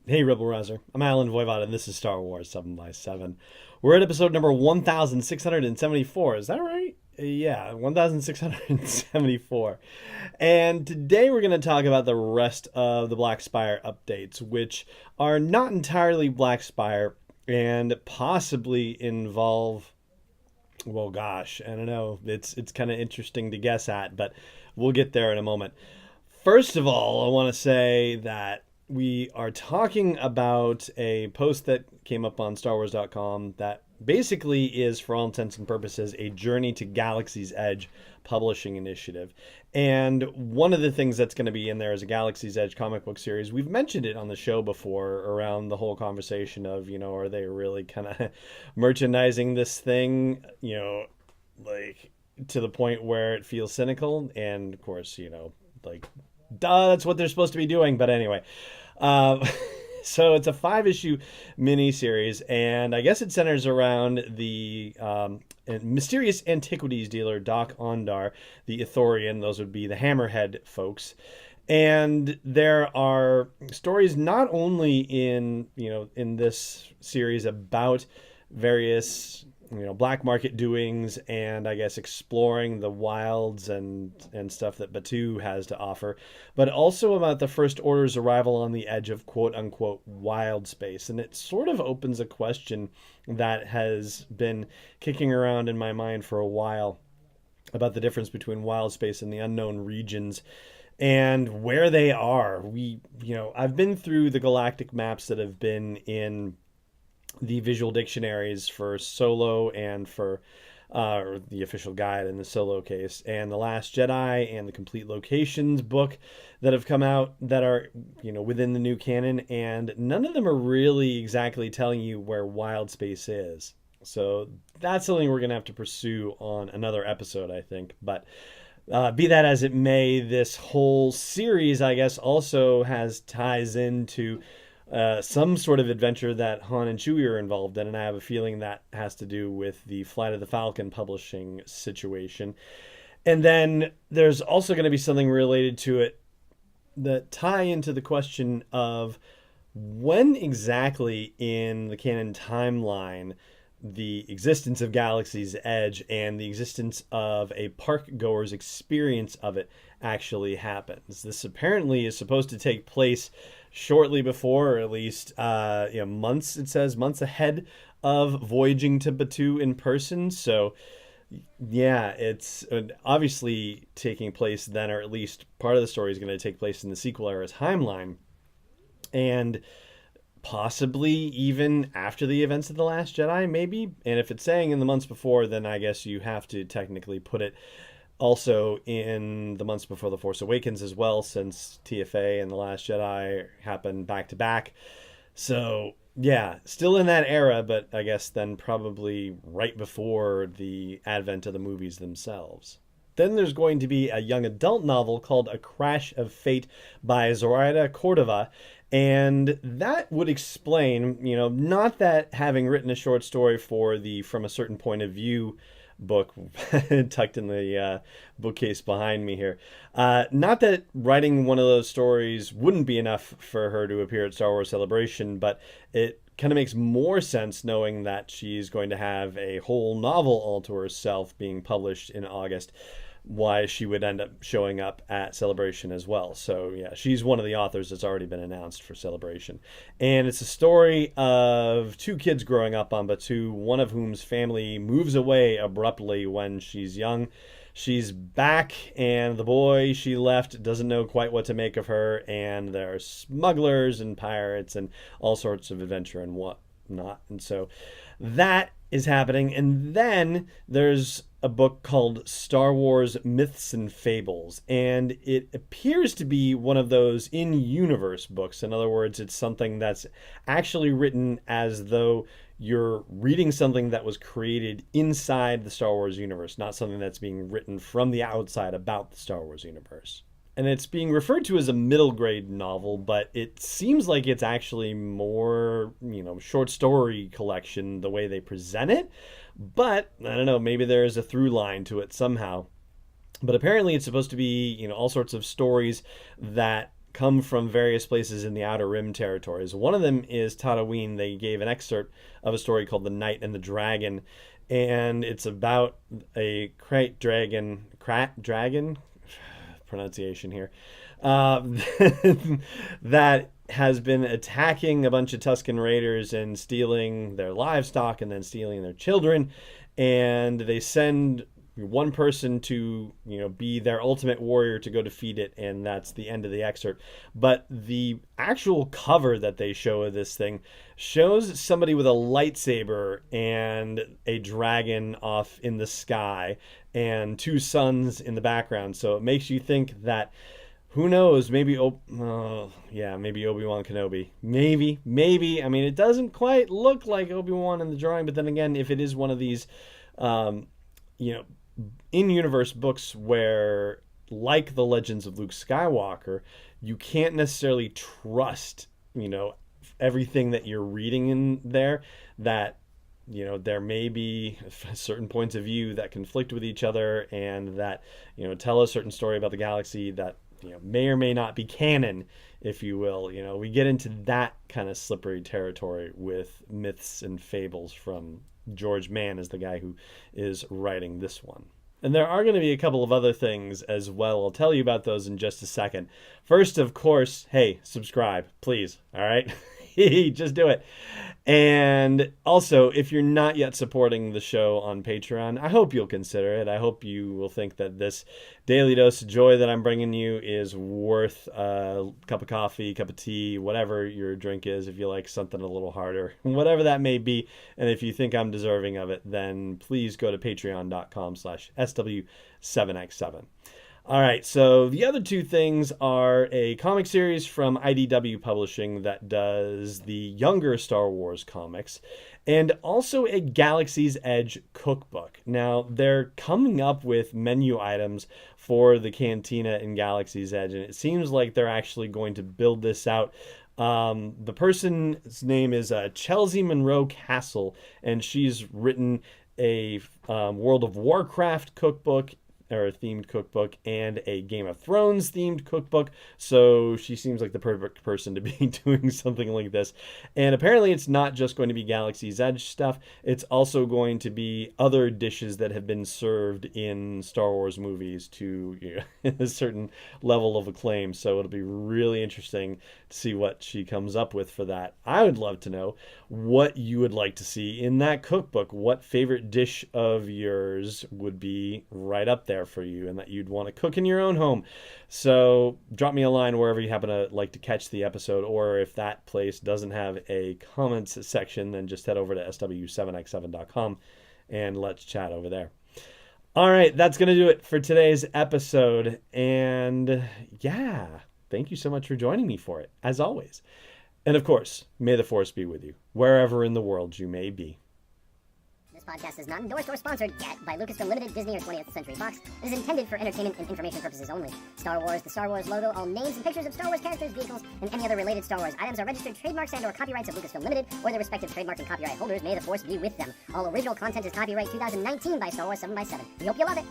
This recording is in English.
Hey, Rebel Rouser. I'm Alan Voivod, and this is Star Wars 7 by 7. We're at episode number 1674. Is that right? Yeah, 1674. And today we're going to talk about the rest of the Black Spire updates, which are not entirely Black Spire and possibly involve, well, gosh, I don't know. It's kind of interesting to guess at, but we'll get there in a moment. First of all, I want to say that we are talking about a post that came up on StarWars.com that basically is, for all intents and purposes, a Journey to Galaxy's Edge publishing initiative. And one of the things that's going to be in there is a Galaxy's Edge comic book series. We've mentioned it on the show before around the whole conversation of, are they really kind of merchandising this thing, like to the point where it feels cynical? And of course, like, duh, that's what they're supposed to be doing. But anyway, uh, so it's a 5-issue miniseries, and I guess it centers around the mysterious antiquities dealer Doc Ondar, the Ithorian. Those would be the Hammerhead folks. And there are stories not only in this series about various black market doings and I guess exploring the wilds and stuff that Batuu has to offer, but also about the First Order's arrival on the edge of quote unquote wild space. And it sort of opens a question that has been kicking around in my mind for a while about the difference between wild space and the unknown regions and where they are. I've been through the galactic maps that have been in the visual dictionaries for Solo and for the official guide in the Solo case, and The Last Jedi and the Complete Locations book that have come out that are, within the new canon, and none of them are really exactly telling you where wild space is. So that's something we're going to have to pursue on another episode, I think. But be that as it may, this whole series, I guess, also has ties into some sort of adventure that Han and Chewie are involved in, and I have a feeling that has to do with the Flight of the Falcon publishing situation. And then there's also going to be something related to it that tie into the question of when exactly in the canon timeline the existence of Galaxy's Edge and the existence of a park goer's experience of it actually happens. This apparently is supposed to take place shortly before, or at least months, it says, months ahead of voyaging to Batuu in person. So yeah, it's obviously taking place then, or at least part of the story is going to take place in the sequel era timeline. And possibly even after the events of The Last Jedi, maybe. And if it's saying in the months before, then I guess you have to technically put it also in the months before The Force Awakens as well, since TFA and The Last Jedi happened back to back. So yeah, still in that era, but I guess then probably right before the advent of the movies themselves. Then there's going to be a young adult novel called A Crash of Fate by Zoraida Cordova. And that would explain, not that having written a short story for the From a Certain Point of View book tucked in the bookcase behind me here, not that writing one of those stories wouldn't be enough for her to appear at Star Wars Celebration, but it kind of makes more sense knowing that she's going to have a whole novel all to herself being published in August, why she would end up showing up at Celebration as well. So yeah, she's one of the authors that's already been announced for Celebration. And it's a story of two kids growing up on Batuu, one of whom's family moves away abruptly when she's young. She's back, and the boy she left doesn't know quite what to make of her, and there are smugglers and pirates and all sorts of adventure and whatnot. And so that is happening. And then there's a book called Star Wars Myths and Fables, and it appears to be one of those in-universe books. In other words, it's something that's actually written as though you're reading something that was created inside the Star Wars universe, not something that's being written from the outside about the Star Wars universe. And it's being referred to as a middle grade novel, but it seems like it's actually more, short story collection the way they present it. But I don't know, maybe there's a through line to it somehow. But apparently it's supposed to be, all sorts of stories that come from various places in the Outer Rim territories. One of them is Tatooine. They gave an excerpt of a story called The Knight and the Dragon, and it's about a krayt dragon pronunciation here, that has been attacking a bunch of Tusken Raiders and stealing their livestock and then stealing their children. And they send one person to, be their ultimate warrior to go defeat it, and that's the end of the excerpt. But the actual cover that they show of this thing shows somebody with a lightsaber and a dragon off in the sky and two suns in the background. So it makes you think that, who knows, maybe Obi-Wan Kenobi. Maybe. I mean, it doesn't quite look like Obi-Wan in the drawing, but then again, if it is one of these, in-universe books where, like the Legends of Luke Skywalker, you can't necessarily trust, everything that you're reading in there, that, there may be certain points of view that conflict with each other and that, tell a certain story about the galaxy that, may or may not be canon, if you will. We get into that kind of slippery territory with myths and fables from George Mann, is the guy who is writing this one. And there are going to be a couple of other things as well. I'll tell you about those in just a second. First, of course, hey, subscribe, please. All right? Just do it. And also, if you're not yet supporting the show on Patreon, I hope you'll consider it. I hope you will think that this daily dose of joy that I'm bringing you is worth a cup of coffee, cup of tea, whatever your drink is, if you like something a little harder, whatever that may be. And if you think I'm deserving of it, then please go to patreon.com/SW7X7. All right, so the other two things are a comic series from IDW Publishing that does the younger Star Wars comics, and also a Galaxy's Edge cookbook. Now, they're coming up with menu items for the Cantina in Galaxy's Edge, and it seems like they're actually going to build this out. The person's name is Chelsea Monroe Castle, and she's written a World of Warcraft cookbook, or a themed cookbook, and a Game of Thrones themed cookbook. So she seems like the perfect person to be doing something like this. And apparently it's not just going to be Galaxy's Edge stuff. It's also going to be other dishes that have been served in Star Wars movies to a certain level of acclaim. So it'll be really interesting to see what she comes up with for that. I would love to know what you would like to see in that cookbook. What favorite dish of yours would be right up there for you and that you'd want to cook in your own home. So drop me a line wherever you happen to like to catch the episode, or if that place doesn't have a comments section, then just head over to sw7x7.com and let's chat over there. All right, that's going to do it for today's episode. And yeah, thank you so much for joining me for it, as always. And of course, may the Force be with you, wherever in the world you may be. This podcast is not endorsed or sponsored yet by Lucasfilm Limited, Disney, or 20th Century Fox. It is intended for entertainment and information purposes only. Star Wars, the Star Wars logo, all names and pictures of Star Wars characters, vehicles, and any other related Star Wars items are registered trademarks and/or copyrights of Lucasfilm Limited or their respective trademark and copyright holders. May the Force be with them. All original content is copyright 2019 by Star Wars 7x7. We hope you love it.